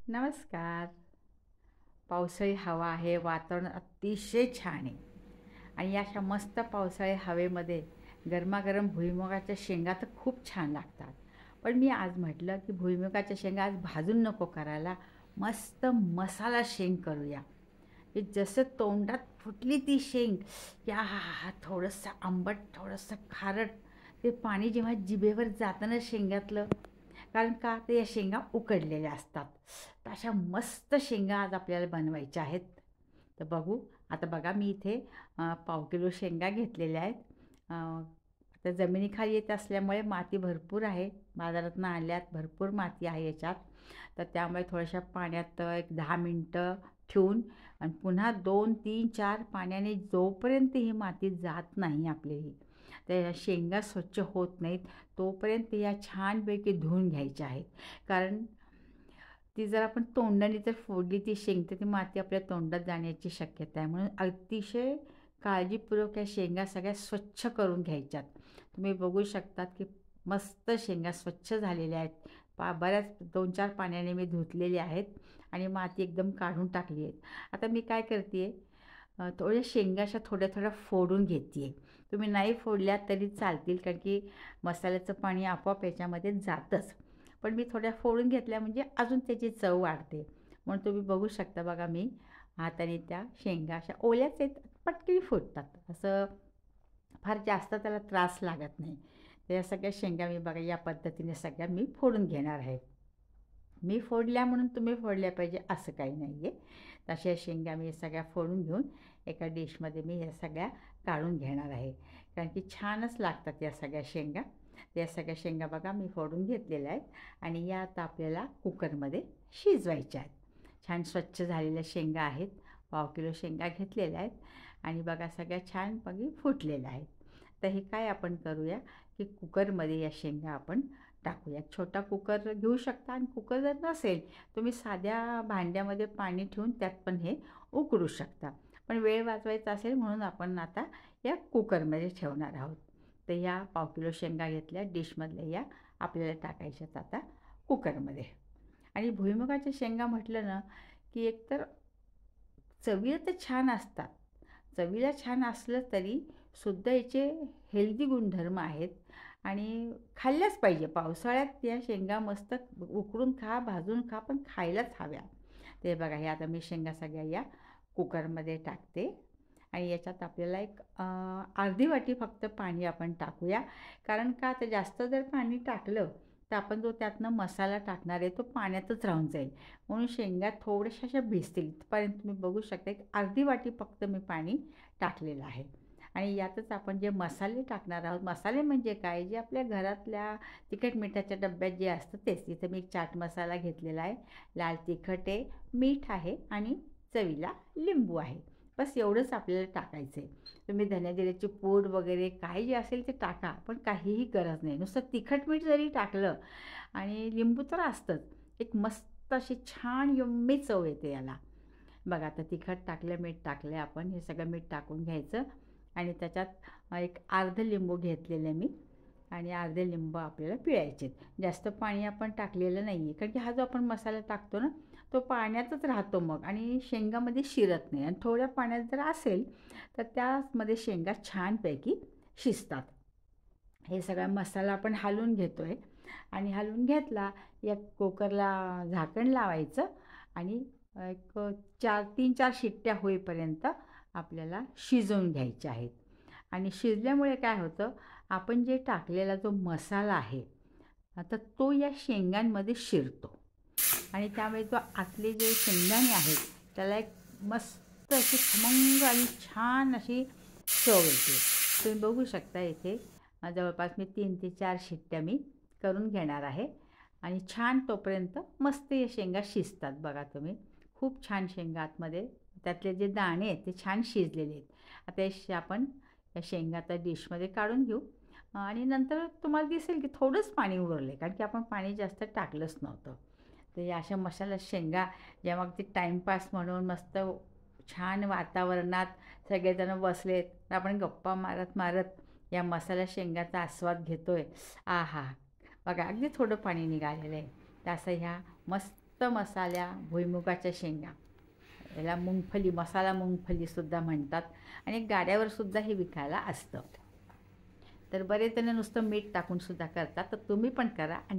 नमस्कार. पावसाळी हवा आहे, वातावरण अतिशय छान आहे आणि या अशा मस्त पावसाळी हवेमध्ये गरमागरम भुईमुगाच्या शेंगा तर खूप छान लागतात. पण मी आज म्हटलं की भुईमुगाच्या शेंगा आज भाजून नको करायला, मस्त मसाला शेंग करूया. की जसं तोंडात फुटली ती शेंग, या थोडंसं आंबट, थोडंसं खारट, ते पाणी जेव्हा जिभेवर जातं ना शेंगातलं, कारण का ते या शेंगा उकडलेल्या असतात. तर अशा मस्त शेंगा आज आपल्याला बनवायच्या आहेत. तर बघू. आता बघा, मी इथे पाव किलो शेंगा घेतलेल्या आहेत. आता जमिनीखाली येत असल्यामुळे माती भरपूर आहे, बाजारातून आणल्यात, भरपूर माती आहे याच्यात. तर त्यामुळे थोड्याशा पाण्यात एक 10 मिनटं ठेवून आणि पुन्हा 2, 3, 4 पाण्याने जोपर्यंत ही माती जात नाही आपली, त्या शेंगा स्वच्छ होत नाहीत तोपर्यंत या छानपैकी धुवून घ्यायच्या आहेत. कारण ती जर आपण तोंडाने जर फोडली ती शेंग, तर ती माती आपल्या तोंडात जाण्याची शक्यता आहे. म्हणून अतिशय काळजीपूर्वक या शेंगा सगळ्या स्वच्छ करून घ्यायच्यात. तुम्ही बघू शकतात की मस्त शेंगा स्वच्छ झालेल्या आहेत. बऱ्याच 2-4 पाण्याने मी धुतलेल्या आहेत आणि माती एकदम काढून टाकली आहे. आता मी काय करते आहे, थोड्या शेंगा अशा थोड्या फोडून घेते आहे. तुम्ही नाही फोडल्या तरी चालतील, कारण की मसाल्याचं पाणी आपोआप याच्यामध्ये जातंच. पण मी थोड्या फोडून घेतल्या म्हणजे अजून त्याची चव वाढते. म्हणून तुम्ही बघू शकता, बघा मी हाताने त्या शेंगा अशा ओल्याच आहेत, पटकन फुटतात. असं फार जास्त त्याला त्रास लागत नाही. तर या सगळ्या शेंगा मी बघा या पद्धतीने सगळ्या मी फोडून घेणार आहे. मी फोडल्या म्हणून तुम्ही फोडल्या पाहिजे असं काही नाही आहे. तशा शेंगा मी सगळ्या फोडून घेऊन एका डिशमध्ये मी या सगळ्या काढून घेणार आहे, कारण की छानच लागतात या सगळ्या शेंगा. या सगळ्या शेंगा बघा मी फोडून घेतलेल्या आहेत आणि या आता आपल्याला कुकरमध्ये शिजवायच्या आहेत. छान स्वच्छ झालेल्या शेंगा आहेत. पाव किलो शेंगा घेतलेल्या आहेत आणि बघा सगळ्या छानपैकी फुटलेल्या आहेत. तर हे काय आपण करूया की कुकरमध्ये या शेंगा आपण टाकूया. छोटा कुकर घेऊ शकता आणि कुकर जर नसेल, तुम्ही साध्या भांड्यामध्ये पाणी ठेवून त्यात पण हे उकळू शकता. पण वेळ वाचवायचा असेल म्हणून आपण आता या कुकरमध्ये ठेवणार आहोत. तर या पाव किलो शेंगा घेतल्या, डिशमधल्या या आपल्याला टाकायच्यात आता कुकरमध्ये. आणि भुईमुगाच्या शेंगा म्हटलं ना की एकतर चवीला तर छान असतात. चवीला छान असलं तरी सुद्धा याचे हेल्दी गुणधर्म आहेत आणि खाल्ल्याच पाहिजे. पावसाळ्यात या शेंगा मस्त उकडून खा, भाजून खा, पण खायलाच हव्या. ते बघा, हे आता मी शेंगा सगळ्या या कुकरमध्ये टाकते आणि याच्यात आपल्याला एक अर्धी वाटी फक्त पाणी आपण टाकूया. कारण का, तर जास्त जर पाणी टाकलं तर आपण जो त्यातनं मसाला टाकणार आहे तो पाण्यातच राहून जाईल. म्हणून शेंगा थोड्याशा अशा भिजतील. इथपर्यंत तुम्ही बघू शकता, एक अर्धी वाटी फक्त मी पाणी टाकलेलं आहे. आणि यातच आपण जे मसाले टाकणार आहोत, मसाले म्हणजे काय, जे आपल्या घरातल्या तिखट मिठाच्या डब्यात जे असतं तेच. इथं मी चाट मसाला घेतलेला आहे, लाल तिखट आहे, मीठ आहे आणि चवीला लिंबू आहे. बस एवढंच आपल्याला टाकायचं आहे. तुम्ही धनेजिऱ्याची पूड वगैरे काय जे असेल ते टाका, पण काहीही गरज नाही. नुसतं तिखट मीठ जरी टाकलं आणि लिंबू तर असतंच, एक मस्त अशी छान यम्मी चव येते याला. बघा, आता तिखट टाकलं, मीठ टाकलं, आपण हे सगळं मीठ टाकून घ्यायचं आणि त्याच्यात एक अर्ध लिंबू घेतलेलं मी आणि अर्धे लिंबू आपल्याला पिळायचे. जास्त पाणी आपण टाकलेलं नाही आहे, कारण की हा जो आपण मसाला टाकतो ना तो पाण्यातच राहतो मग आणि शेंगामध्ये शिरत नाही. आणि थोड्या पाण्यात जर असेल तर त्यामध्ये शेंगा छानपैकी शिजतात. हे सगळा मसाला आपण हलवून घेतो आहे आणि हलवून घेतला, या कुकरला झाकण लावायचं आणि एक 3-4 शिट्ट्या होईपर्यंत आपल्याला शिजवून घ्यायच्या आहेत. आणि शिजल्यामुळे काय होतं, आपण जे टाकलेला जो मसाला आहे तर तो या शेंगांमध्ये शिरतो आणि त्यामुळे जो आतले जे शेंगदाणे आहेत त्याला एक मस्त अशी खमंग आणि छान अशी चव येते. तुम्ही बघू शकता इथे जवळपास मी 3 ते 4 शिट्ट्या मी करून घेणार आहे आणि छान तोपर्यंत मस्त या शेंगा शिजतात. बघा तुम्ही, खूप छान शेंगा आतमध्ये त्यातले जे दाणे आहेत ते छान शिजलेले आहेत. आता आपण या शेंगा त्या डिशमध्ये काढून घेऊ आणि नंतर तुम्हाला दिसेल की थोडंच पाणी उरलं आहे, कारण की आपण पाणी जास्त टाकलंच नव्हतं. तर या अशा मसाला शेंगा जेव्हा ते टाईमपास म्हणून मस्त छान वातावरणात सगळेजण बसलेत, आपण गप्पा मारत मारत या मसाला शेंगाचा आस्वाद घेतो आहे. आहा, बघा अगदी थोडं पाणी निघालेलं आहे. तर असं ह्या मस्त मस्त मसाल्या भुईमुगाच्या शेंगा, याला मुंगफली, मसाला मुंगफलीसुद्धा म्हणतात आणि गाड्यावर सुद्धा हे विकायला असतं. तर बरेच जण नुसतं मीठ टाकून सुद्धा करतात, तर तुम्ही पण करा आणि